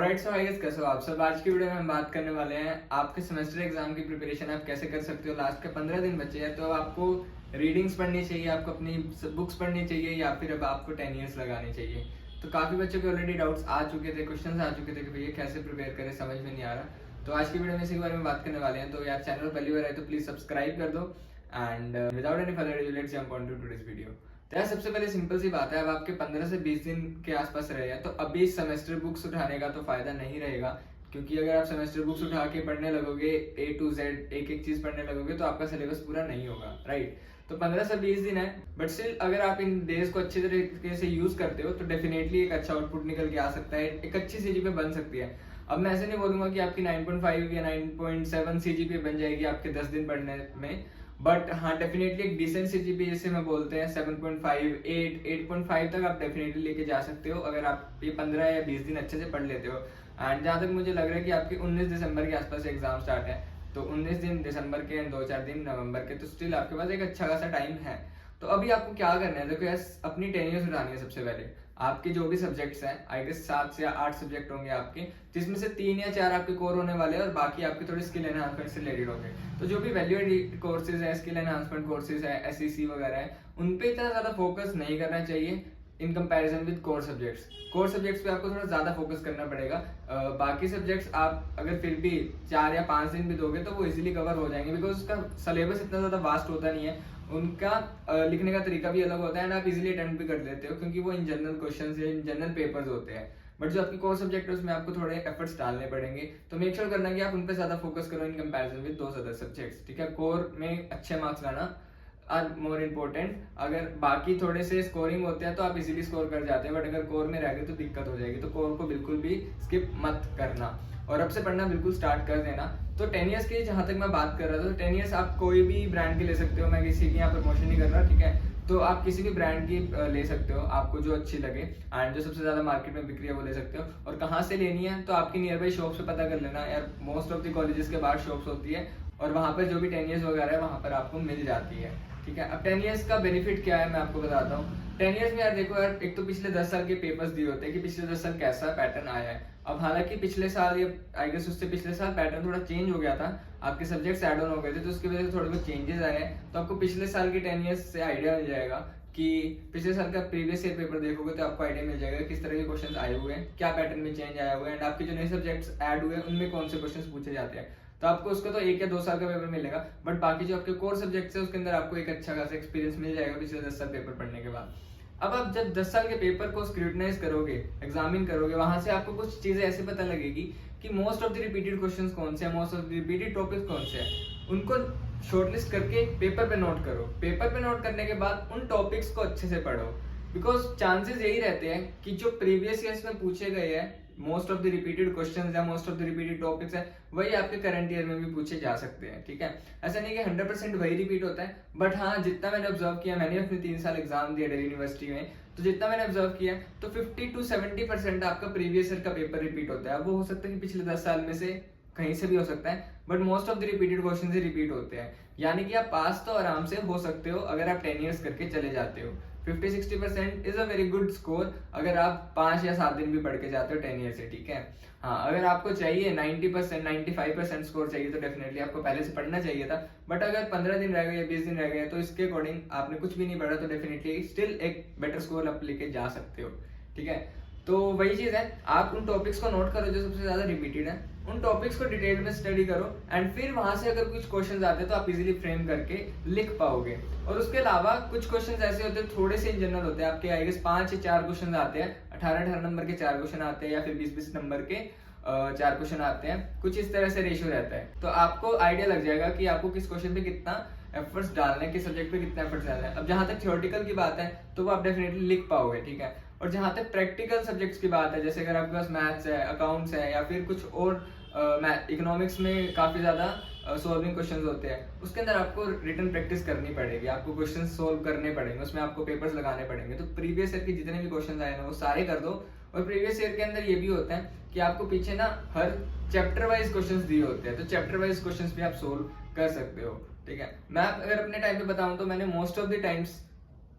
Alright so I guess कैसे हो आप सब। आज की वीडियो में हम बात करने वाले हैं आपके सेमेस्टर एग्जाम की प्रिपरेशन आप कैसे कर सकते हो। लास्ट के 15 दिन बचे हैं तो आपको रीडिंग्स पढ़नी चाहिए, आपको अपनी बुक्स पढ़नी चाहिए या फिर अब आपको 10 ईयर्स लगाने चाहिए। तो काफ़ी बच्चों के ऑलरेडी डाउट्स आ चुके थे, क्वेश्चंस आ चुके थे कि भैया कैसे प्रिपेयर करें, समझ में नहीं आ रहा। तो आज की वीडियो में इसी के बारे में बात करने वाले हैं। तो यार चैनल पहली बार आए तो प्लीज़ सब्सक्राइब कर दो and without any further ado let's jump on to today's video. तो यार सबसे पहले सिंपल सी बात है, अब आपके 15 से 20 दिन के आसपास रहे हैं तो अभी इस सेमेस्टर बुक्स उठाने का तो फायदा नहीं रहेगा, क्योंकि अगर आप सेमेस्टर बुक्स उठा के पढ़ने लगोगे A to Z एक एक चीज पढ़ने लगोगे तो आपका सिलेबस पूरा नहीं होगा, राइट। तो 15 से 20 दिन है, बट स्टिल अगर आप इन डेज को अच्छे तरीके से यूज करते हो तो डेफिनेटली एक अच्छा आउटपुट निकल के आ सकता है, एक अच्छी सीजीपीए बन सकती है। अब मैं ऐसे नहीं बोलूंगा कि आपकी 9.5 या 9.7 सीजीपीए बन जाएगी आपके 10 दिन पढ़ने में, बट हाँ डेफिनेटली एक डिसेंट सीजीपीए जिसे मैं बोलते हैं 7.5 8 8.5 तक आप डेफिनेटली लेके जा सकते हो अगर आप ये 15 या 20 दिन अच्छे से पढ़ लेते हो। एंड जहाँ तक मुझे लग रहा है कि आपकी 19 दिसंबर के आसपास एग्जाम स्टार्ट है, तो 19 दिन दिसंबर के 2-4 दिन नवंबर के, तो स्टिल आपके पास एक अच्छा खासा टाइम है। तो अभी आपको क्या करना है, देखो यार अपनी 10 ईयर्स उठानी है। सबसे पहले आपके जो भी सब्जेक्ट्स हैं, आई गेस 7 से या 8 सब्जेक्ट होंगे आपके, जिसमें से 3 या 4 आपके कोर होने वाले हैं और बाकी आपके थोड़े स्किल एनहांसमेंट से रिलेटेड होंगे। तो जो भी वैल्यू एडिट कोर्सेज है, स्किल एनहांसमेंट कोर्सेज है, एसईसी वगैरह है, उन पे इतना ज्यादा फोकस नहीं करना चाहिए in comparison with core subjects. Core subjects पे आपको थोड़ा ज्यादा फोकस करना पड़ेगा। बाकी सब्जेक्ट्स आप अगर फिर भी 4 या 5 दिन भी दोगे तो वो इजीली कवर हो जाएंगे, बिकॉज उसका सिलेबस इतना ज्यादा वास्ट होता नहीं है, उनका लिखने का तरीका भी अलग होता है एंड आप इजीली अटेम्प्ट भी कर लेते हो क्योंकि वो इन जनरल क्वेश्चंस या इन जनरल पेपर्स होते हैं। बट जो आपके कोर सब्जेक्ट है उसमें आपको थोड़े एफर्ट्स डालने पड़ेंगे, तो मेक श्योर करना कि आप उन पे ज्यादा फोकस करो in comparison with those other subjects, ठीक है। कोर में अच्छे मार्क्स लाना आर मोर इम्पोर्टेंट। अगर बाकी थोड़े से स्कोरिंग होते हैं तो आप इजीली स्कोर कर जाते हैं, बट अगर कोर में रह गए तो दिक्कत हो जाएगी। तो कोर को बिल्कुल भी स्किप मत करना और अब से पढ़ना बिल्कुल स्टार्ट कर देना। तो 10 ईयर्स की जहां तक मैं बात कर रहा था, तो 10 ईयर्स आप कोई भी ब्रांड के ले सकते हो, मैं किसी की यहाँ प्रमोशन नहीं कर रहा, ठीक है। तो आप किसी भी ब्रांड की ले सकते हो, आपको जो अच्छी लगे एंड जो सबसे ज्यादा मार्केट में बिक रही है वो ले सकते हो। और कहाँ से लेनी है तो आपकी नियर बाई शॉप से पता कर लेना यार, मोस्ट ऑफ द कॉलेजेस के बाहर शॉप्स होती है और वहाँ पर जो भी 10 ईयर्स वगैरह है वहाँ पर आपको मिल जाती है, ठीक है। अब 10 ईयर्स का बेनिफिट क्या है मैं आपको बताता हूँ। 10 ईयर्स में यार देखो यार, एक तो पिछले 10 साल के पेपर्स दिए होते हैं कि पिछले 10 साल कैसा पैटर्न आया है। अब हालांकि पिछले साल या आई गेस उससे पिछले साल पैटर्न थोड़ा चेंज हो गया था, आपके सब्जेक्ट्स ऐड ऑन हो गए थे तो उसकी वजह से थोड़े बहुत चेंजेस आए हैं। तो आपको पिछले साल के 10 ईयर्स से आइडिया मिल जाएगा कि पिछले साल का प्रीवियस ईयर पेपर देखोगे तो आपको आइडिया मिल जाएगा किस तरह के क्वेश्चंस आए हुए हैं, क्या पैटर्न में चेंज आया हुआ है एंड आपके जो नए सब्जेक्ट्स ऐड हुए हैं उनमें कौन से क्वेश्चंस पूछे जाते हैं। तो आपको उसका तो 1 या 2 साल का पेपर मिलेगा, बट बाकी जो आपके कोर सब्जेक्ट्स है उसके अंदर आपको एक अच्छा खासा एक्सपीरियंस मिल जाएगा पिछले 10 साल पेपर पढ़ने के बाद। अब आप जब 10 साल के पेपर को स्क्रूटनाइज करोगे, एग्जामिन करोगे, वहां से आपको कुछ चीजें ऐसे पता लगेगी कि most of the repeated questions कौन से हैं, most of the repeated topics कौन से हैं, उनको शॉर्टलिस्ट करके पेपर पे नोट करो। पेपर पे नोट करने के बाद उन टॉपिक्स को अच्छे से पढ़ो, बिकॉज चांसेस यही रहते हैं कि जो प्रीवियस ईयर्स में पूछे गए हैं most of the repeated questions या most of the repeated topics है वही आपके करंट ईयर में भी पूछे जा सकते हैं, ठीक है। ऐसा नहीं कि 100% वही रिपीट होता है, बट हाँ जितना मैंने ऑब्जर्व किया, मैंने अपने 3 साल एग्जाम दिया दिल्ली यूनिवर्सिटी में, तो जितना मैंने ऑब्जर्व किया तो 50 to 70% आपका प्रीवियस ईयर का पेपर रिपीट होता है। अब वो हो सकता है कि पिछले 10 साल में से कहीं से भी हो सकता है, but most of the repeated question he repeat होते हैं, यानी कि आप पास तो आराम से हो सकते हो अगर आप 10 ईयर्स करके चले जाते हो। 50-60% is a very good score अगर आप 5 या 7 दिन भी पढ़ के जाते हो 10 ईयर से, ठीक है। हाँ अगर आपको चाहिए 90% 95% स्कोर चाहिए तो डेफिनेटली आपको पहले से पढ़ना चाहिए था, बट अगर 15 दिन रह गए या 20 दिन रह गए तो इसके अकॉर्डिंग आपने कुछ भी नहीं पढ़ा तो डेफिनेटली स्टिल एक बेटर स्कोर आप लेके जा सकते हो, ठीक है। तो वही चीज है, आप उन टॉपिक्स को नोट करो जो सबसे ज्यादा रिपीटेड है, उन टॉपिक्स को डिटेल में स्टडी करो एंड फिर वहां से अगर कुछ क्वेश्चंस आते हैं तो आप इजीली फ्रेम करके लिख पाओगे। और उसके अलावा कुछ क्वेश्चंस ऐसे होते हैं थोड़े से इन जनरल होते हैं, आपके आई गेस 5 या 4 क्वेश्चन आते हैं, 18 नंबर के 4 क्वेश्चन आते हैं या फिर 20 नंबर के 4 क्वेश्चन आते हैं, कुछ इस तरह से रेशियो रहता है। तो आपको आइडिया लग जाएगा कि आपको किस क्वेश्चन पे कितना एफर्ट्स डालने हैं, किस सब्जेक्ट पे कितना एफर्ट्स डालना है। अब जहां तक थ्योरेटिकल की बात है तो वो आप डेफिनेटली लिख पाओगे, ठीक है। और जहां तक प्रैक्टिकल सब्जेक्ट्स की बात है, जैसे अगर आपके पास मैथ्स है, अकाउंट्स है या फिर कुछ और इकोनॉमिक्स में काफी ज्यादा सॉल्विंग क्वेश्चंस होते हैं, उसके अंदर आपको रिटन प्रैक्टिस करनी पड़ेगी, आपको क्वेश्चन सोल्व करने पड़ेंगे, उसमें आपको पेपर्स लगाने पड़ेंगे। तो प्रीवियस ईयर के जितने भी क्वेश्चन आए ना वो सारे कर दो। और प्रीवियस ईयर के अंदर ये भी होता है कि आपको पीछे ना हर चैप्टर वाइज क्वेश्चंस दिए होते हैं, तो चैप्टर वाइज क्वेश्चंस भी आप सोल्व कर सकते हो, ठीक है। मैं अगर अपने टाइम पे बताऊं तो मैंने most of the times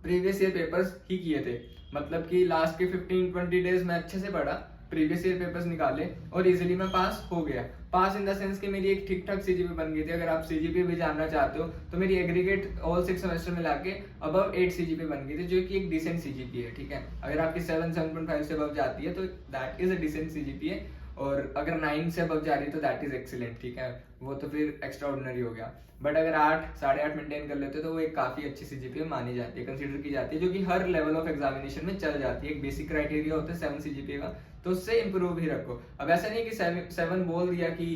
previous year papers ही किए थे, मतलब कि लास्ट के 15-20 डेज मैं अच्छे से पढ़ा, प्रीवियस ईयर पेपर्स निकाले और इजीली मैं पास हो गया। पास इन द सेंस कि मेरी एक ठीक ठाक सीजीपी बन गई थी। अगर आप सीजीपी भी जानना चाहते हो तो मेरी एग्रीगेट ऑल 6 सेमेस्टर मिला के अबव 8 सीजीपी बन गई थी, जो कि एक डिसेंट सीजीपी है। ठीक है, अगर आपकी 7.5 से अबव जाती है तो that is a decent CGP है, और अगर 9 से अबव जा रही है तो दैट इज एक्सीलेंट। ठीक है, वो तो फिर एक्स्ट्रा ऑर्डिनरी हो गया। बट अगर 8 8.5 मेंटेन कर लेते हो तो वो एक काफी अच्छी सीजीपीए मानी जाती है, कंसीडर की जाती है, जो कि हर लेवल ऑफ एग्जामिनेशन में चल जाती है। एक बेसिक क्राइटेरिया होता है 7 सीजीपीए का, तो उससे इंप्रूव ही रखो। अब ऐसा नहीं कि 7 बोल दिया कि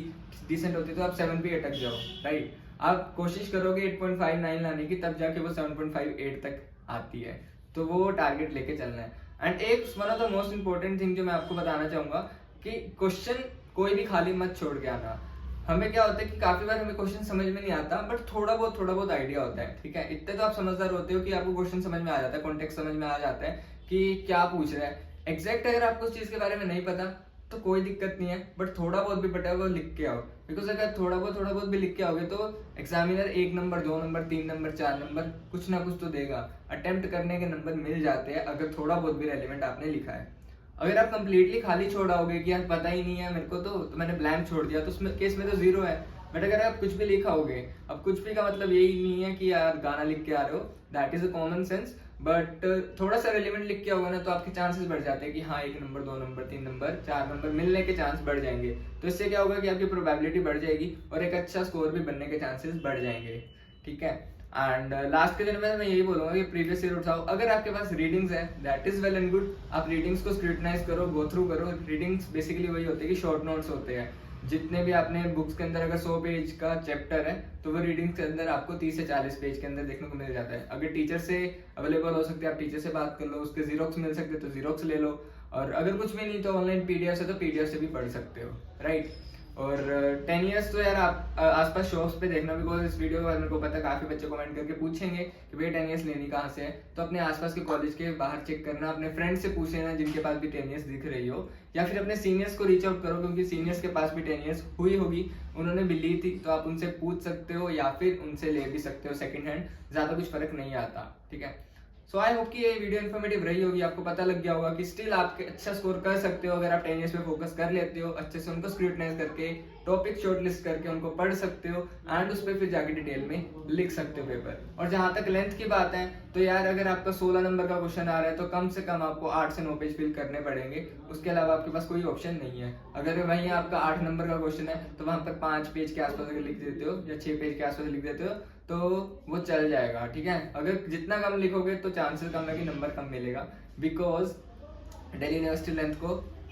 डिसेंट होती तो आप 7 पे अटक जाओ, राइट। आप कोशिश करोगे 8.59 लाने की, तब जाके वो 7.58 तक आती है। तो वो टारगेट लेके चलना है। एंड एक one of the most important thing जो मैं आपको बताना चाहूंगा कि क्वेश्चन कोई भी खाली मत छोड़ के आना। हमें क्या होता है कि काफी बार हमें क्वेश्चन समझ में नहीं आता, बट थोड़ा बहुत आइडिया होता है। ठीक है, इतने तो आप समझदार होते हो कि आपको क्वेश्चन समझ में आ जाता है, कॉन्टेक्स्ट समझ में आ जाता है कि क्या पूछ रहा है। एग्जैक्ट अगर आपको उस चीज के बारे में नहीं पता तो कोई दिक्कत नहीं है, बट थोड़ा बहुत भी पता है वो लिख के आओ। बिकॉज अगर थोड़ा बहुत भी लिख के आओगे तो examiner 1 number 2 number 3 number 4 number कुछ ना कुछ तो देगा। अटेम्प्ट करने के नंबर मिल जाते हैं अगर थोड़ा बहुत भी रेलिवेंट आपने लिखा है। अगर आप कंप्लीटली खाली छोड़ाओगे कि यार पता ही नहीं है मेरे को तो मैंने ब्लैंक छोड़ दिया, तो उसमें केस में तो जीरो है। बट अगर आप कुछ भी लिखाओगे, अब कुछ भी का मतलब यही नहीं है कि यार गाना लिख के आ रहे हो, that is a common sense, but थोड़ा सा रेलिवेंट लिख के होगा ना तो आपके चांसेस बढ़ जाते हैं कि हाँ 1 नंबर 2 नंबर 3 नंबर 4 नंबर मिलने के चांस बढ़ जाएंगे। तो इससे क्या होगा कि आपकी प्रोबेबिलिटी बढ़ जाएगी और एक अच्छा स्कोर भी बनने के चांसेस बढ़ जाएंगे। ठीक है, एंड लास्ट के दिन में मैं यही बोलूंगा कि प्रीवियस ईयर उठाओ। अगर आपके पास रीडिंग्स है that is well and good, आप रीडिंग्स को स्क्रूटनाइज करो, गो थ्रू करो। रीडिंग्स बेसिकली वही होती है कि शॉर्ट नोट्स होते हैं। जितने भी आपने बुक्स के अंदर अगर 100 पेज का चैप्टर है तो वो रीडिंग्स के अंदर आपको 30 से 40 पेज के अंदर देखने को मिल जाता है। अगर टीचर से अवेलेबल हो सकते हैं आप टीचर से बात कर लो, उसके जीरोक्स मिल सकते तो जीरोक्स ले लो, और अगर कुछ भी नहीं तो ऑनलाइन पीडीएफ है तो पीडीएफ से भी पढ़ सकते हो, राइट। और 10 ईयर्स तो यार आप आसपास शॉप्स पे देखना, बिकॉज इस वीडियो के बाद मेरे को पता है काफी बच्चे कमेंट करके पूछेंगे कि भैया 10 ईयर्स लेनी कहाँ से है। तो अपने आसपास के कॉलेज के बाहर चेक करना, अपने फ्रेंड से पूछ लेना जिनके पास भी 10 ईयर्स दिख रही हो, या फिर अपने सीनियर्स को रीच आउट करो, क्योंकि सीनियर्स के पास भी 10 ईयर्स हुई होगी, उन्होंने भी ली थी, तो आप उनसे पूछ सकते हो या फिर उनसे ले भी सकते हो सेकंड हैंड, ज्यादा कुछ फर्क नहीं आता। ठीक है, सो आई होप कि ये वीडियो इन्फॉर्मेटिव रही होगी, आपको पता लग गया होगा कि स्टिल आप अच्छा स्कोर कर सकते हो अगर आप 10 ईयर्स पे फोकस कर लेते हो, अच्छे से उनको स्क्रूटनाइज करके टॉपिक शॉर्टलिस्ट करके उनको पढ़ सकते हो, एंड उस पर फिर जाके डिटेल में लिख सकते हो पेपर। और जहां तक लेंथ की बात है तो यार अगर आपका 16 नंबर का क्वेश्चन आ रहा है तो कम से कम आपको 8 से 9 पेज फिल करने पड़ेंगे, उसके अलावा आपके पास कोई ऑप्शन नहीं है। अगर वहीं आपका 8 नंबर का क्वेश्चन है तो वहां पर 5 पेज के आसपास अगर लिख देते हो या 6 पेज के आसपास लिख देते हो तो वो चल जाएगा। ठीक है, अगर जितना कम लिखोगे तो चांसेस कम है कि नंबर कम मिलेगा, बिकॉज दिल्ली यूनिवर्सिटी लेंथ को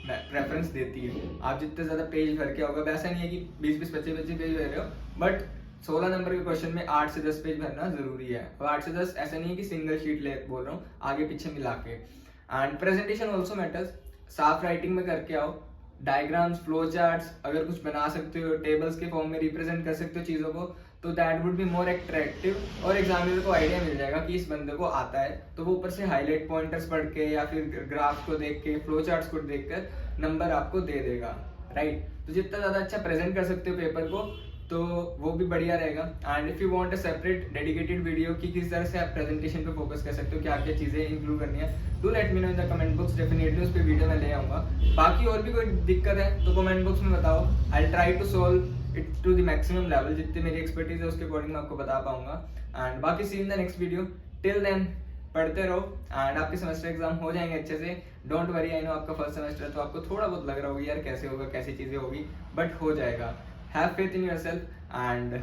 प्रेफरेंस देती है। आप जितने ज्यादा पेज भर के होगा, वैसा नहीं है कि 20-20 25-25 पेज भर रहे हो, बट 16 नंबर के क्वेश्चन में 8 से 10 पेज भरना जरूरी है। और 8 से 10 ऐसा नहीं है कि सिंगल शीट ले बोल रहा हूँ, आगे पीछे मिला के। एंड प्रेजेंटेशन ऑल्सो मैटर्स, साफ राइटिंग में करके आओ, डायग्राम्स फ्लो चार्ट्स अगर कुछ बना सकते हो, टेबल्स के फॉर्म में रिप्रेजेंट कर सकते हो चीजों को, तो that would be more attractive, और एग्जामिनर को आइडिया मिल जाएगा कि इस बंदे को आता है। तो वो ऊपर से हाईलाइट पॉइंटर्स पढ़ के या फिर ग्राफ को देख के, फ्लो चार्ट्स को देखकर नंबर आपको दे देगा, राइट। तो जितना ज्यादा अच्छा प्रेजेंट कर सकते हो पेपर को तो वो भी बढ़िया रहेगा। And if you want a separate dedicated video कि किस तरह से आप प्रेजेंटेशन पे फोकस कर सकते हो, क्या क्या चीजें इंक्लूड करनी है, do let me know in the comment box, definitely उस पे वीडियो मैं ले आऊंगा। बाकी और भी कोई दिक्कत है तो कमेंट बॉक्स में बताओ, I try to solve it to the maximum level, जितनी मेरी एक्सपर्टीज है उसके अकॉर्डिंग मैं आपको बता पाऊंगा। एंड बाकी see in the next video, till then पढ़ते रहो एंड आपके सेमेस्टर एग्जाम हो जाएंगे अच्छे से। डोंट वरी, आई नो आपका फर्स्ट सेमेस्टर है तो आपको थोड़ा बहुत लग रहा होगा यार कैसे होगा, कैसी चीजें होगी, बट हो जाएगा। Have faith in yourself and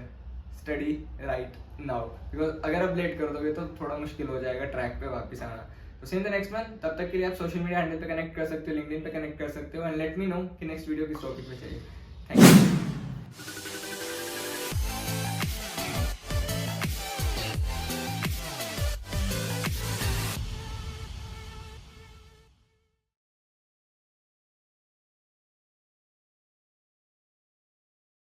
study right now, because अगर आप लेट कर दोगे तो थोड़ा मुश्किल हो जाएगा ट्रैक पे वापस आना। तो सी इन द नेक्स्ट वन, तब तक के लिए आप सोशल मीडिया हैंडल पे कनेक्ट कर सकते हो, लिंक्डइन पे कनेक्ट कर सकते हो, एंड लेट मी नो कि नेक्स्ट वीडियो किस टॉपिक पे चाहिए। Thank you.